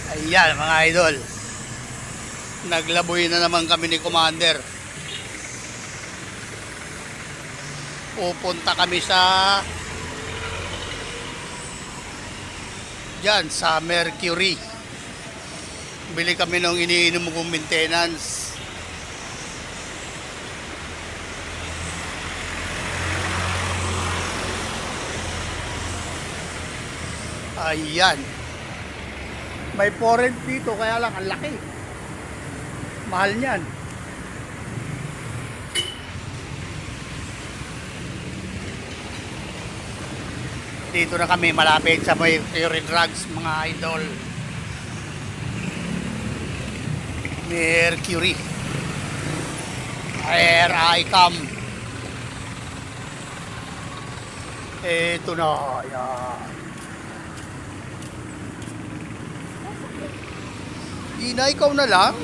Ayan mga idol, naglaboy na naman kami ni Commander. Pupunta kami sa Mercury. Bili kami ng iniinom kong maintenance. Ayan, may foreign dito kaya lang ang laki, mahal niyan. Dito na kami malapit sa Mercury Drugs mga idol. Mercury, here I come. Eto na yan. Ina, ikaw na lang.